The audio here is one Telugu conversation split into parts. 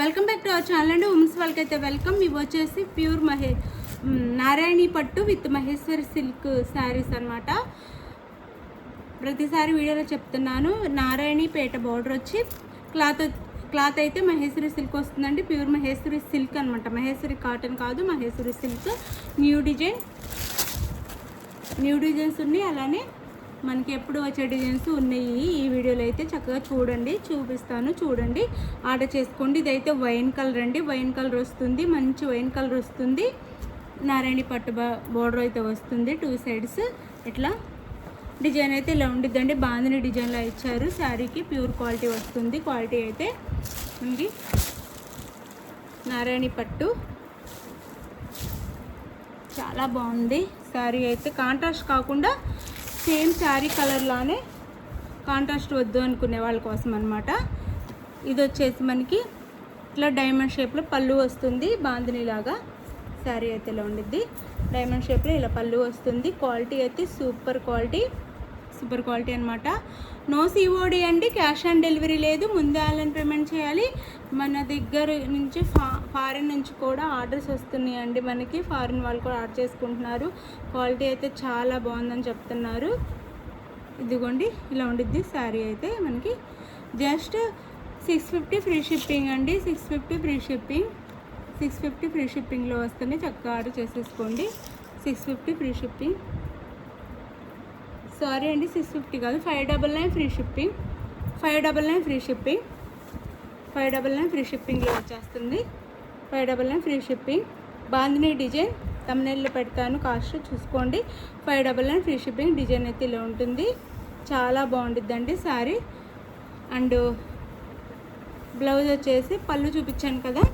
Welcome back to our channel అండి. ఉమెన్స్ వాళ్ళకి అయితే వెల్కమ్. ఇవి వచ్చేసి ప్యూర్ నారాయణి పట్టు విత్ మహేశ్వరి సిల్క్ శారీస్ అనమాట. ప్రతిసారి వీడియోలో చెప్తున్నాను, నారాయణి పేట బార్డర్ వచ్చి క్లాత్ అయితే మహేశ్వరి సిల్క్ వస్తుందండి. ప్యూర్ మహేశ్వరి సిల్క్ అనమాట. మహేశ్వరి కాటన్ కాదు, మహేశ్వరి సిల్క్. న్యూ డిజైన్స్ ఉన్నాయి, అలానే మనకి ఎప్పుడు వచ్చే డిజైన్స్ ఉన్నాయి. ఈ వీడియోలో అయితే చక్కగా చూపిస్తాను, చూడండి, ఆర్డర్ చేసుకోండి. ఇదైతే వైన్ కలర్ అండి, వైన్ కలర్ వస్తుంది, మంచి వైన్ కలర్ వస్తుంది. నారాయణి పట్టు బోర్డర్ అయితే వస్తుంది, 2 సైడ్స్. ఇట్లా డిజైన్ అయితే ఇలా ఉండిద్దండి. బాందిని డిజైన్లో ఇచ్చారు. శారీకి ప్యూర్ క్వాలిటీ వస్తుంది. క్వాలిటీ అయితే మనకి నారాయణి పట్టు చాలా బాగుంది. శారీ అయితే కాంట్రాస్ట్ కాకుండా సేమ్ శారీ కలర్లానే, కాంట్రాస్ట్ వద్దు అనుకునే వాళ్ళ కోసం అనమాట. ఇది వచ్చేసి మనకి ఇట్లా డైమండ్ షేప్లో పళ్ళు వస్తుంది, బాందిని లాగా. శారీ అయితే ఇలా ఉండిద్ది, డైమండ్ షేప్లో ఇలా పళ్ళు వస్తుంది. క్వాలిటీ అయితే సూపర్ క్వాలిటీ అనమాట. నో సిఓడి అండి, క్యాష్ ఆన్ డెలివరీ లేదు. ముందే ఆన్లైన్ పేమెంట్ చేయాలి. మన దగ్గర నుంచి ఫారిన్ నుంచి కూడా ఆర్డర్స్ వస్తున్నాయి అండి. మనకి ఫారిన్ వాళ్ళు కూడా ఆర్డర్ చేసుకుంటున్నారు. క్వాలిటీ అయితే చాలా బాగుందని చెప్తున్నారు. ఇదిగోండి, ఇలా ఉండిద్ది శారీ అయితే మనకి. జస్ట్ 650 ఫ్రీ షిప్పింగ్ అండి. 650 ఫ్రీ షిప్పింగ్లో వస్తుంది. చక్కగా ఆర్డర్ చేసేసుకోండి. 650 ఫ్రీ షిప్పింగ్. సారీ అండి, 650 కాదు, 599 free shipping. 599 free shipping. 599 free షిప్పింగ్లో వచ్చేస్తుంది. 599 ఫ్రీ షిప్పింగ్. బాందిని డిజైన్ తమ్నెయిల్లో పెడతాను, కాస్ట్ చూసుకోండి. 599 ఫ్రీ షిప్పింగ్. డిజైన్ అయితే ఇలా ఉంటుంది, చాలా బాగుంటుందండి శారీ. అండ్ బ్లౌజ్ వచ్చేసి పళ్ళు చూపించాను కదా,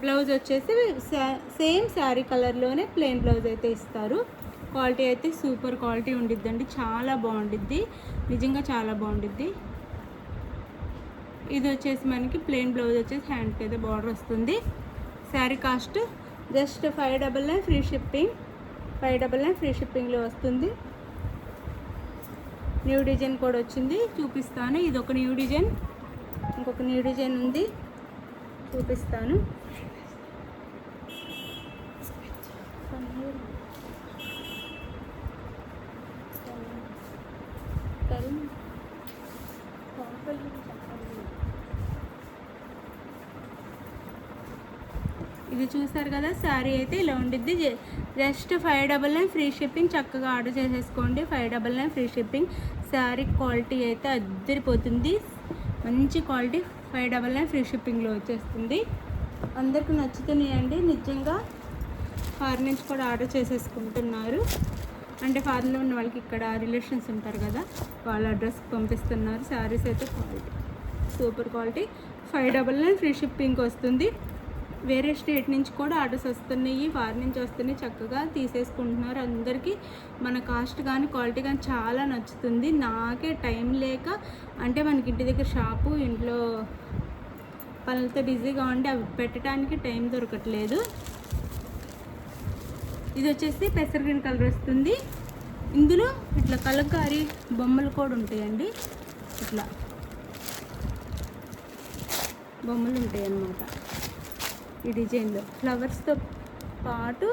బ్లౌజ్ వచ్చేసి సేమ్ శారీ కలర్లోనే ప్లెయిన్ బ్లౌజ్ అయితే ఇస్తారు. క్వాలిటీ అయితే సూపర్ క్వాలిటీ ఉండిద్దండి, చాలా బాగుండిద్ది, నిజంగా చాలా బాగుండిద్ది. ఇది వచ్చేసి మనకి ప్లెయిన్ బ్లౌజ్ వచ్చేసి హ్యాండ్కి అయితే బార్డర్ వస్తుంది. Sari cost just 599 free shipping. 599 free షిప్పింగ్లో వస్తుంది. న్యూ డిజైన్ కూడా వచ్చింది, చూపిస్తాను. ఇది ఒక న్యూ డిజైన్, ఇంకొక న్యూ డిజైన్ ఉంది, చూపిస్తాను. ఇది చూసారు కదా, శారీ అయితే ఇలా ఉండిద్ది. Just 599 free shipping. చక్కగా ఆర్డర్ చేసేసుకోండి. 599 ఫ్రీ షిప్పింగ్. శారీ క్వాలిటీ అయితే అద్దరిపోతుంది, మంచి క్వాలిటీ. 599 ఫ్రీ షిప్పింగ్లో వచ్చేస్తుంది. అందరికి నచ్చుతున్నాయండి, నిజంగా. ఫారిన్ నుంచి కూడా ఆర్డర్ చేసేసుకుంటున్నారు. అంటే ఫారిన్లో ఉన్న వాళ్ళకి ఇక్కడ రిలేషన్స్ ఉంటారు కదా, వాళ్ళ అడ్రస్కి పంపిస్తున్నారు. శారీస్ అయితే క్వాలిటీ సూపర్ క్వాలిటీ. 599 ఫ్రీ షిప్పింగ్కి వస్తుంది. వేరే స్టేట్ నుంచి కూడా ఆర్డర్స్ వస్తున్నాయి, ఫారిన్ నుంచి వస్తున్నాయి. చక్కగా తీసేసుకుంటున్నారు. అందరికీ మన కాస్ట్ కానీ క్వాలిటీ కానీ చాలా నచ్చుతుంది. నాకే టైం లేక, అంటే మనకి ఇంటి దగ్గర షాపు, ఇంట్లో పనులతో బిజీగా ఉండి అవి పెట్టడానికి టైం దొరకట్లేదు. ఇది వచ్చేసి పెసర గ్రీన్ కలర్ వస్తుంది. ఇందులో ఇట్లా కలంకారీ బొమ్మలు కూడా ఉంటాయండి. ఇట్లా బొమ్మలు ఉంటాయి అన్నమాట. ఈ డిజైన్లో ఫ్లవర్స్తో పాటు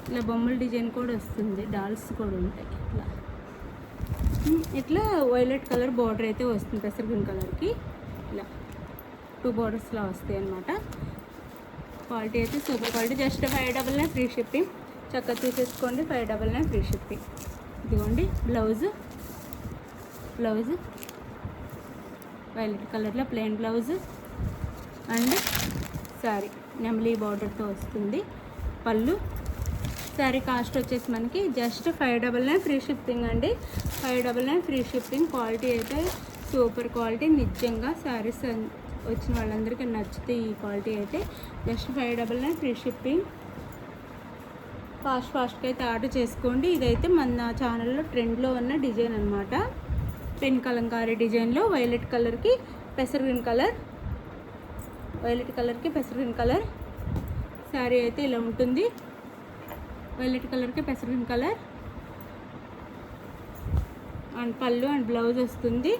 ఇలా బొమ్మల డిజైన్ కూడా వస్తుంది, డాల్స్ కూడా ఉంటాయి. ఇట్లా వైలెట్ కలర్ బార్డర్ అయితే వస్తుంది, పెసర గ్రీన్ కలర్కి ఇలా 2 బార్డర్స్లా వస్తాయి అన్నమాట. క్వాలిటీ అయితే super quality. Just 599 free shipping. చక్కగా తీసేసుకోండి. 599 ఫ్రీ షిప్పింగ్. ఇదిగోండి బ్లౌజ్ వైలెట్ కలర్లో ప్లెయిన్ బ్లౌజ్ అండ్ శారీ నెమలీ బార్డర్తో వస్తుంది. పళ్ళు. శారీ కాస్ట్ వచ్చేసి మనకి జస్ట్ 599 ఫ్రీ షిప్పింగ్ అండి. 599 ఫ్రీ షిప్పింగ్. క్వాలిటీ అయితే సూపర్ క్వాలిటీ, నిజంగా. శారీస్ వచ్చిన వాళ్ళందరికీ నచ్చితే ఈ క్వాలిటీ అయితే. Just 599 free shipping. ఫాస్ట్గా అయితే ఆర్డర్ చేసుకోండి. ఇదైతే మన ఛానల్లో ట్రెండ్లో ఉన్న డిజైన్ అనమాట. పెన్ కలంకారీ డిజైన్లో వైలెట్ కలర్కి పెసర గ్రీన్ కలర్, వైలెట్ కలర్కి పెసర గ్రీన్ కలర్. శారీ అయితే ఇలా ఉంటుంది, వైలెట్ కలర్కి పెసర గ్రీన్ కలర్. అండ్ పళ్ళు అండ్ బ్లౌజ్ వస్తుంది.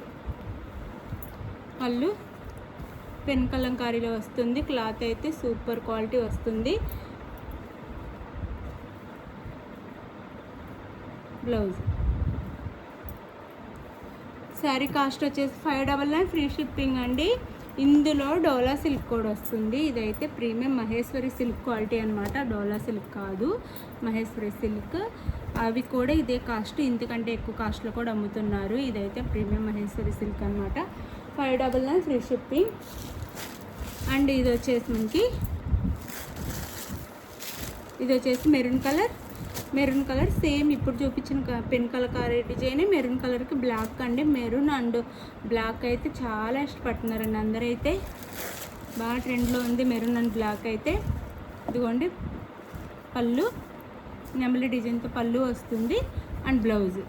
పళ్ళు పెన్ కలంకారీలో వస్తుంది. క్లాత్ అయితే సూపర్ క్వాలిటీ వస్తుంది. బ్లౌజ్ శారీ కాస్ట్ వచ్చేసి 599 ఫ్రీ షిప్పింగ్ అండి. ఇందులో డోలా సిల్క్ కూడా వస్తుంది. ఇదైతే ప్రీమియం మహేశ్వరి సిల్క్ క్వాలిటీ అనమాట. డోలా సిల్క్ కాదు, మహేశ్వరి సిల్క్. అవి కూడా ఇదే కాస్ట్, ఇంతకంటే ఎక్కువ కాస్ట్లో కూడా అమ్ముతున్నారు. ఇదైతే ప్రీమియం మహేశ్వరి సిల్క్ అనమాట. 599 ఫ్రీ షిప్పింగ్. అండ్ ఇది వచ్చేసి మెరూన్ కలర్ సేమ్ ఇప్పుడు చూపించిన పెన్ కలర్ డిజైన్. మెరూన్ కలర్కి బ్లాక్ అండి. మెరూన్ అండ్ బ్లాక్ అయితే చాలా ఇష్టపడుతున్నారండి అందరైతే. బాగా ట్రెండ్లో ఉంది మెరూన్ అండ్ బ్లాక్ అయితే. ఇదిగోండి పళ్ళు, నెమలి డిజైన్తో పళ్ళు వస్తుంది. And blouse.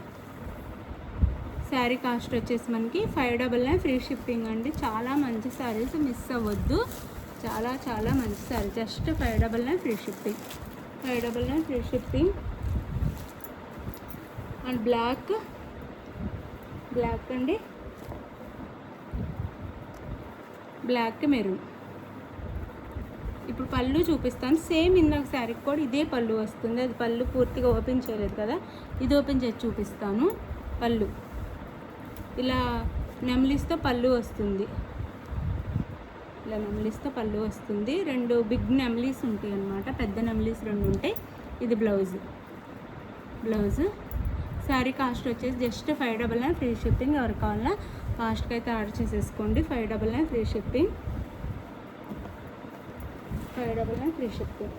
శారీ కాస్ట్ వచ్చేసి మనకి 599 ఫ్రీ షిప్పింగ్ అండి. చాలా మంచి శారీస్, మిస్ అవ్వద్దు. చాలా చాలా మంచి sari. Just 599 free shipping. 599 free shipping. And black అండి, బ్లాక్ మెరూన్. ఇప్పుడు పళ్ళు చూపిస్తాను. సేమ్ ఇందాక శారీకి కూడా ఇదే పళ్ళు వస్తుంది. అది పళ్ళు పూర్తిగా ఓపెన్ చేయలేదు కదా, ఇది ఓపెన్ చేసి చూపిస్తాను. పళ్ళు ఇలా నెమలిస్తో పళ్ళు వస్తుంది. ఇలా నెమలిస్తో పళ్ళు వస్తుంది. 2 బిగ్ నెమలీస్ ఉంటాయి అన్నమాట. పెద్ద నెమలీస్ 2 ఉంటాయి. ఇది బ్లౌజ్. శారీ కాస్ట్ వచ్చేసి జస్ట్ 599 ఫ్రీ షిప్పింగ్. ఎవరికి కావాలన్నా కాస్ట్కి అయితే ఆర్డర్ చేసేసుకోండి. 599 free shipping. 599 free shipping.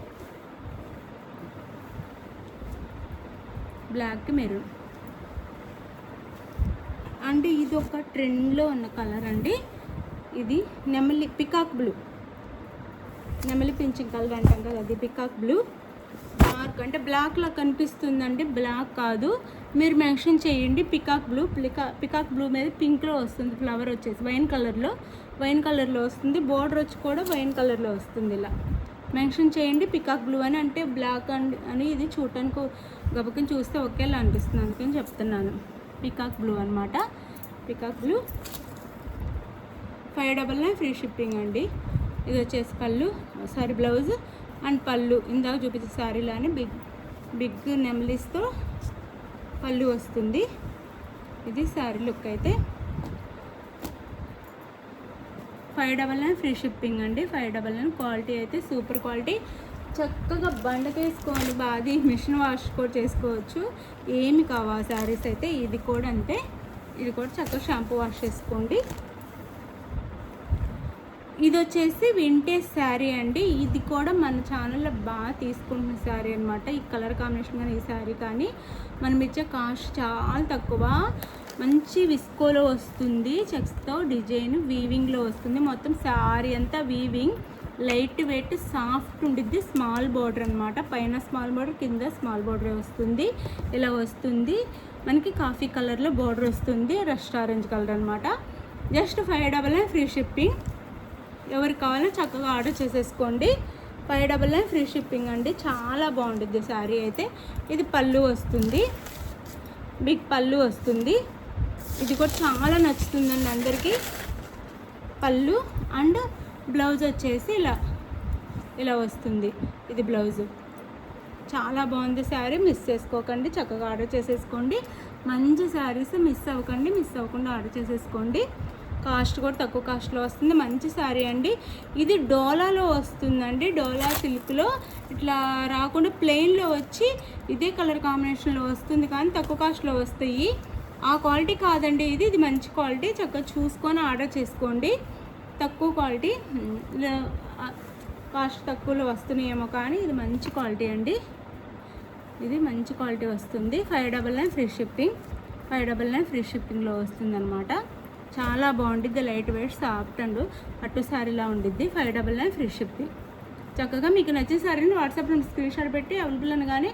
Black maroon అండి. ఇది ఒక ట్రెండ్లో ఉన్న కలర్ అండి. ఇది నెమలి పికాక్ బ్లూ, నెమలి పింఛింగ్ కలర్ అంటాం కదా, అది పికాక్ బ్లూ. డార్క్ అంటే బ్లాక్లా కనిపిస్తుందండి, బ్లాక్ కాదు. మీరు మెన్షన్ చేయండి పికాక్ బ్లూ. పికాక్ బ్లూ మీద పింక్లో వస్తుంది. ఫ్లవర్ వచ్చేసి వైన్ కలర్లో వస్తుంది. బోర్డర్ వచ్చి కూడా వైన్ కలర్లో వస్తుంది. ఇలా మెన్షన్ చేయండి పికాక్ బ్లూ అని. అంటే బ్లాక్ అని ఇది చూడటానికి గబుకుని చూస్తే ఒకేలా అనిపిస్తుంది, అందుకని చెప్తున్నాను. పికాక్ బ్లూ అనమాట. Peacock blue. 599 ఫ్రీ షిప్పింగ్ అండి. ఇది వచ్చేసి బ్లౌజ్ అండ్ పళ్ళు. ఇందాక చూపించే శారీలానే బిగ్ నెమలీస్తో పళ్ళు వస్తుంది. ఇది శారీ లుక్ అయితే. 599 ఫ్రీ షిప్పింగ్ అండి. 599. క్వాలిటీ అయితే సూపర్ క్వాలిటీ. చక్కగా బండకేసుకోండి. బాది మిషన్ వాష్ కూడా చేసుకోవచ్చు. ఏమి కావాలి శారీస్ అయితే. ఇది కూడా అంతే. ఇది కూడా చక్కగా షాంపూ వాష్ చేసుకోండి. ఇది వచ్చేసి వింటేజ్ శారీ అండి. ఇది కూడా మన ఛానల్లో బాగా తీసుకుంటున్న శారీ అనమాట. ఈ కలర్ కాంబినేషన్ కానీ ఈ శారీ కానీ మనం ఇచ్చే కాస్ట్ చాలా తక్కువ. మంచి విస్కోలో వస్తుంది. చెక్స్తో డిజైన్ వీవింగ్లో వస్తుంది. మొత్తం శారీ అంతా వీవింగ్. లైట్ వెయిట్ సాఫ్ట్ ఉండిద్ది. స్మాల్ బార్డర్ అనమాట. పైన స్మాల్ బార్డర్, కింద స్మాల్ బార్డర్ వస్తుంది. ఇలా వస్తుంది. మనకి కాఫీ కలర్లో బార్డర్ వస్తుంది. రస్ట్ ఆరెంజ్ కలర్ అనమాట. Just 599 free shipping. ఎవరికి కావాలో చక్కగా ఆర్డర్ చేసేసుకోండి. 599 ఫ్రీ షిప్పింగ్ అండి. చాలా బాగుంటుంది శారీ అయితే. ఇది పళ్ళు వస్తుంది. బిగ్ పళ్ళు వస్తుంది. ఇది కూడా చాలా నచ్చుతుందండి అందరికీ. పళ్ళు అండ్ బ్లౌజ్ వచ్చేసి ఇలా వస్తుంది. ఇది బ్లౌజు. చాలా బాగుంది శారీ. మిస్ చేసుకోకండి. చక్కగా ఆర్డర్ చేసేసుకోండి. మంచి శారీస్ మిస్ అవ్వకుండా ఆర్డర్ చేసేసుకోండి. కాస్ట్ కూడా తక్కువ కాస్ట్లో వస్తుంది. మంచి శారీ అండి. ఇది డోలాలో వస్తుందండి. డోలా సిల్క్లో ఇట్లా రాకుండా ప్లెయిన్లో వచ్చి ఇదే కలర్ కాంబినేషన్లో వస్తుంది, కానీ తక్కువ కాస్ట్లో వస్తాయి. ఆ క్వాలిటీ కాదండి ఇది. ఇది మంచి క్వాలిటీ. చక్కగా చూసుకొని ఆర్డర్ చేసుకోండి. తక్కువ క్వాలిటీ, కాస్ట్ తక్కువలో వస్తున్నాయేమో కానీ ఇది మంచి క్వాలిటీ అండి. ఇది మంచి క్వాలిటీ వస్తుంది. 599 ఫ్రీ షిప్పింగ్. 599 ఫ్రీ షిప్పింగ్లో వస్తుంది అనమాట. చాలా బాగుండిద్ది. లైట్ వెయిట్ సాఫ్ట్ అండ్ పట్టు శారీలా ఉండిద్ది. 599 ఫ్రీ షిప్పింగ్. చక్కగా మీకు నచ్చిన శారీని వాట్సాప్లో స్క్రీన్ షాట్ పెట్టి అవైలబుల్ అనగానే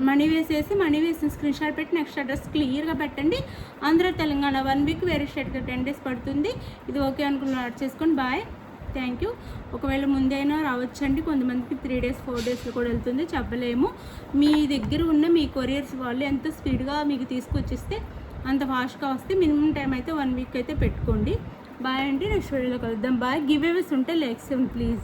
మనీ వేసిన స్క్రీన్ షాట్ పెట్టి నెక్స్ట్ అడ్రస్ క్లియర్గా పెట్టండి. ఆంధ్ర తెలంగాణ 1 వీక్, వేరే స్టేట్గా 10 డేస్ పడుతుంది. ఇది ఓకే అనుకున్న ఆర్డర్ చేసుకొని బాయ్. Thank you. ఒకవేళ ముందైనా రావచ్చండి. కొంతమందికి 3 డేస్ 4 డేస్లో కూడా వెళ్తుంది, చెప్పలేము. మీ దగ్గర ఉన్న మీ కొరియర్స్ వాళ్ళు ఎంత స్పీడ్గా మీకు తీసుకొచ్చిస్తే అంత ఫాస్ట్గా వస్తే మినిమం టైం అయితే 1 వీక్ అయితే పెట్టుకోండి. బాయ్ అండి, నెక్స్ట్ వీడియోలో కలుద్దాం. బాయ్. గివ్ అవేస్ ఉంటే లైక్స్ ప్లీజ్.